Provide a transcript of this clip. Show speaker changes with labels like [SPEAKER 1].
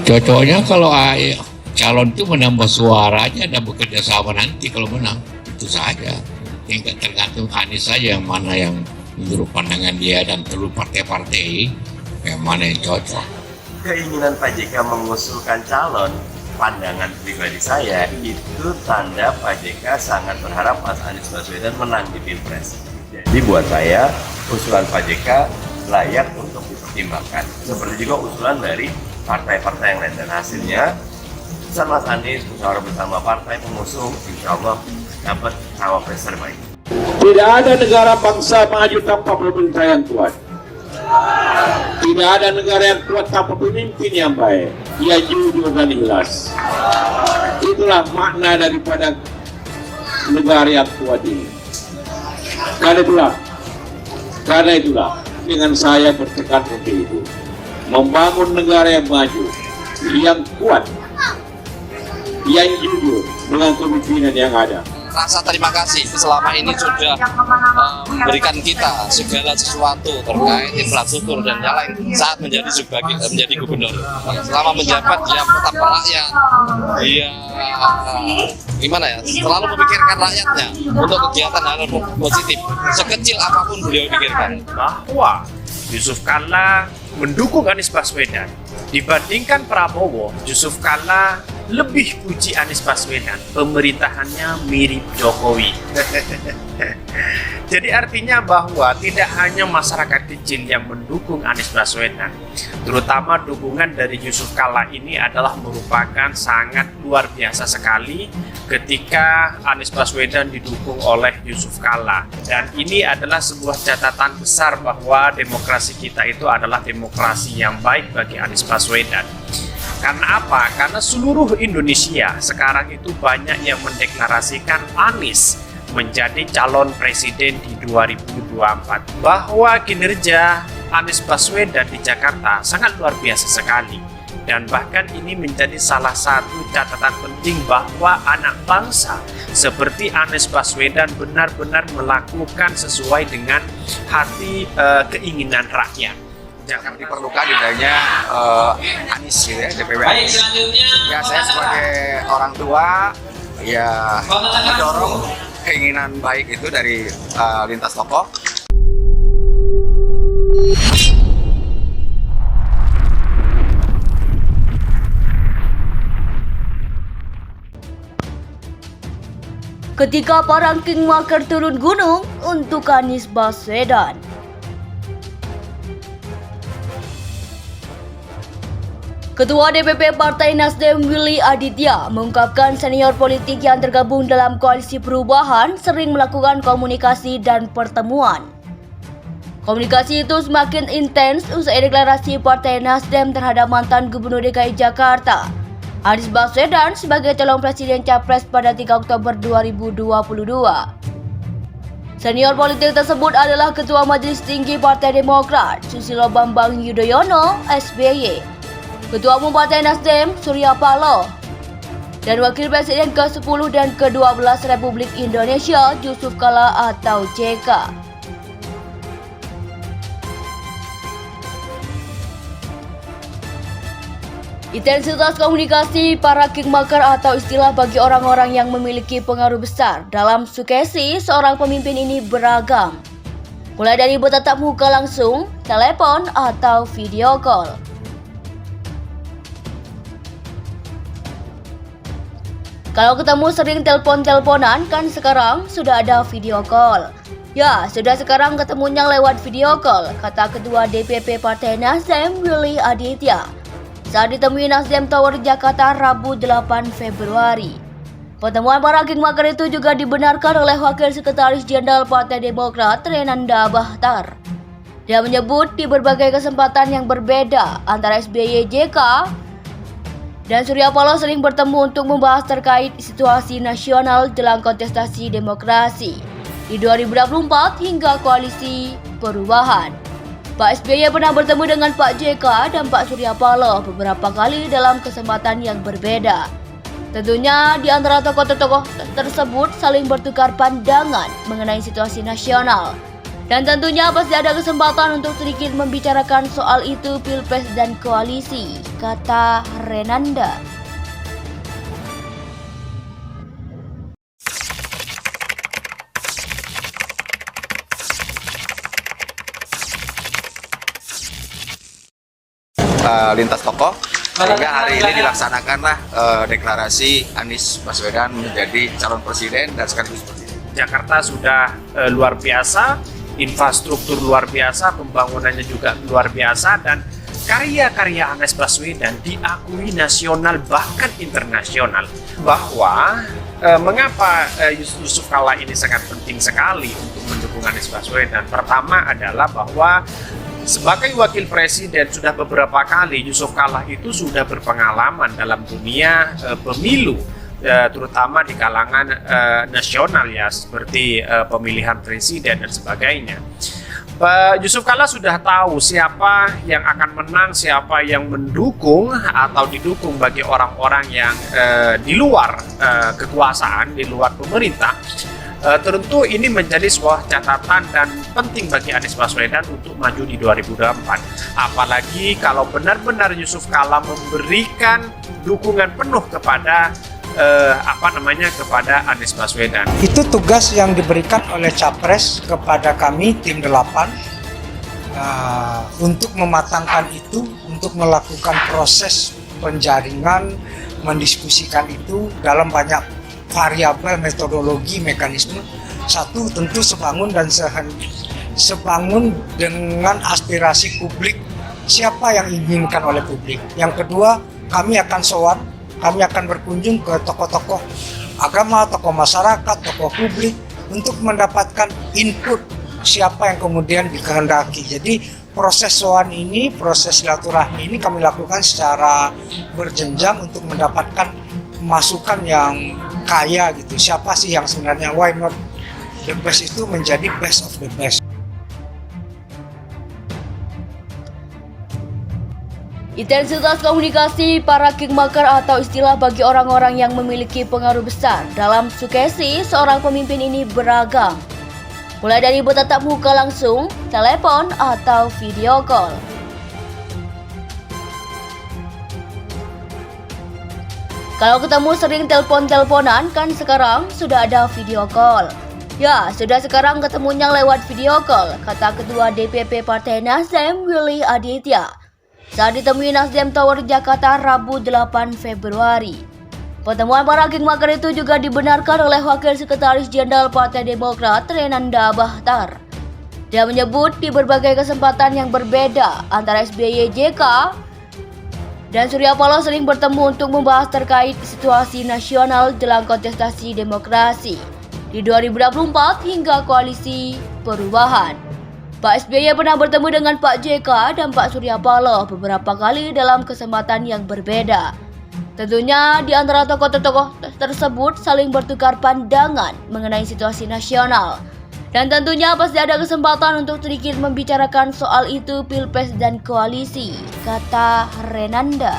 [SPEAKER 1] Cocoknya kalau calon itu menambah suaranya dan bekerja sama nanti kalau menang, itu saja. Yang tergantung Anies saja yang mana yang menurut pandangan dia dan seluruh partai-partai yang mana yang cocok.
[SPEAKER 2] Keinginan Pak JK mengusulkan calon, pandangan pribadi saya itu tanda Pak JK sangat berharap Mas Anies Baswedan menang di Pilpres. Jadi buat saya usulan Pak JK layak untuk dipertimbangkan. Seperti juga usulan dari partai-partai yang lain, dan hasilnya usulan Mas Anies musyawarah bersama partai pengusung insya Allah dapat cawapres terbaik.
[SPEAKER 3] Tidak ada negara bangsa maju tanpa pemerintah yang kuat. Tidak ada negara yang kuat tanpa pemimpin yang baik, yang jujur dan ikhlas. Itulah makna daripada negara yang kuat ini. Karena itulah dengan saya bertekad untuk itu, membangun negara yang maju, yang kuat, yang jujur dengan kepemimpinan yang ada.
[SPEAKER 4] Rasa terima kasih selama ini sudah memberikan kita segala sesuatu terkait infrastruktur dan yang lain saat menjadi gubernur. Selama menjabat dia tetap rakyat, dia selalu memikirkan rakyatnya untuk kegiatan hal positif. Sekecil apapun beliau pikirkan.
[SPEAKER 5] Bahwa Yusuf Kalla mendukung Anies Baswedan dibandingkan Prabowo, Yusuf Kalla lebih puji Anies Baswedan, pemerintahannya mirip Jokowi. Jadi artinya bahwa tidak hanya masyarakat kecil yang mendukung Anies Baswedan, terutama dukungan dari Yusuf Kalla ini adalah merupakan sangat luar biasa sekali ketika Anies Baswedan didukung oleh Yusuf Kalla. Dan ini adalah sebuah catatan besar bahwa demokrasi kita itu adalah demokrasi yang baik bagi Anies Baswedan. Karena apa? Karena seluruh Indonesia sekarang itu banyak yang mendeklarasikan Anies menjadi calon presiden di 2024. Bahwa kinerja Anies Baswedan di Jakarta sangat luar biasa sekali. Dan bahkan ini menjadi salah satu catatan penting bahwa anak bangsa seperti Anies Baswedan benar-benar melakukan sesuai dengan hati keinginan rakyat.
[SPEAKER 6] Jangan diperlukan adanya Anies gitu ya, DPW Anies. Ya saya sebagai orang tua ya mendorong keinginan baik itu dari lintas tokoh.
[SPEAKER 7] Ketika para kingmaker turun gunung untuk Anies Baswedan. Ketua DPP Partai Nasdem Willy Aditya mengungkapkan senior politik yang tergabung dalam koalisi perubahan sering melakukan komunikasi dan pertemuan. Komunikasi itu semakin intens usai deklarasi Partai Nasdem terhadap mantan Gubernur DKI Jakarta, Anies Baswedan sebagai calon presiden capres pada 3 Oktober 2022. Senior politik tersebut adalah Ketua Majelis Tinggi Partai Demokrat Susilo Bambang Yudhoyono (SBY), Ketua Umum Partai Nasdem Surya Paloh, dan Wakil Presiden ke-10 dan ke-12 Republik Indonesia Yusuf Kalla atau JK. Intensitas komunikasi para kingmaker atau istilah bagi orang-orang yang memiliki pengaruh besar dalam sukesi seorang pemimpin ini beragam. Mulai dari bertatap muka langsung, telepon, atau video call. Kalau ketemu sering telepon-teleponan, kan sekarang sudah ada video call. Ya, sudah sekarang ketemunya lewat video call, kata Ketua DPP Partai Nasdem Willy Aditya saat ditemui Nasdem Tower Jakarta Rabu 8 Februari. Pertemuan para kingmaker itu juga dibenarkan oleh Wakil Sekretaris Jenderal Partai Demokrat Renanda Bahtar. Dia menyebut di berbagai kesempatan yang berbeda antara SBY, JK, dan Surya Paloh sering bertemu untuk membahas terkait situasi nasional jelang kontestasi demokrasi di 2024 hingga koalisi perubahan. Pak SBY pernah bertemu dengan Pak JK dan Pak Surya Paloh beberapa kali dalam kesempatan yang berbeda. Tentunya di antara tokoh-tokoh tersebut saling bertukar pandangan mengenai situasi nasional Dan tentunya pasti ada kesempatan untuk sedikit membicarakan soal itu Pilpres dan koalisi, kata Renanda.
[SPEAKER 6] Lintas tokoh sehingga hari ini dilaksanakanlah deklarasi Anies Baswedan menjadi calon presiden dan sekaligus presiden.
[SPEAKER 5] Jakarta sudah luar biasa, infrastruktur luar biasa, pembangunannya juga luar biasa, dan karya-karya Anies Baswedan diakui nasional bahkan internasional. Bahwa mengapa Yusuf Kalla ini sangat penting sekali untuk mendukung Anies Baswedan. Pertama adalah bahwa sebagai wakil presiden sudah beberapa kali Yusuf Kalla itu sudah berpengalaman dalam dunia pemilu, terutama di kalangan nasional ya, seperti pemilihan presiden dan sebagainya. Pak Yusuf Kalla sudah tahu siapa yang akan menang, siapa yang mendukung atau didukung bagi orang-orang yang di luar kekuasaan, di luar pemerintah. Tentu ini menjadi sebuah catatan dan penting bagi Anies Baswedan untuk maju di 2024. Apalagi kalau benar-benar Yusuf Kalla memberikan dukungan penuh kepada kepada Anies Baswedan.
[SPEAKER 8] Itu tugas yang diberikan oleh Capres kepada kami tim 8 untuk mematangkan itu, untuk melakukan proses penjaringan, mendiskusikan itu dalam banyak variabel, metodologi, mekanisme. Satu, tentu sebangun dengan aspirasi publik, siapa yang diinginkan oleh publik. Yang kedua, kami akan sowan, kami akan berkunjung ke tokoh-tokoh agama, tokoh masyarakat, tokoh publik untuk mendapatkan input siapa yang kemudian dikehendaki. Jadi proses sowan ini, proses silaturahmi ini kami lakukan secara berjenjang untuk mendapatkan masukan yang kaya gitu. Siapa sih yang sebenarnya, why not the best itu menjadi best of the best.
[SPEAKER 7] Intensitas komunikasi para kingmaker atau istilah bagi orang-orang yang memiliki pengaruh besar dalam sukesi seorang pemimpin ini beragam. Mulai dari bertatap muka langsung, telepon, atau video call. Kalau ketemu sering telepon-teleponan, kan sekarang sudah ada video call. Ya, sudah sekarang ketemunya lewat video call, kata Ketua DPP Partai Nasdem Willy Aditya saat ditemui Nasdem Tower Jakarta Rabu 8 Februari. Pertemuan para kingmaker itu juga dibenarkan oleh Wakil Sekretaris Jenderal Partai Demokrat Renanda Bahtar. Dia menyebut di berbagai kesempatan yang berbeda antara SBY, JK, dan Surya Paloh sering bertemu untuk membahas terkait situasi nasional dalam kontestasi demokrasi di 2024 hingga koalisi perubahan. Pak SBY pernah bertemu dengan Pak JK dan Pak Surya Paloh beberapa kali dalam kesempatan yang berbeda. Tentunya di antara tokoh-tokoh tersebut saling bertukar pandangan mengenai situasi nasional. Dan tentunya pasti ada kesempatan untuk sedikit membicarakan soal itu Pilpres dan koalisi, kata Renanda.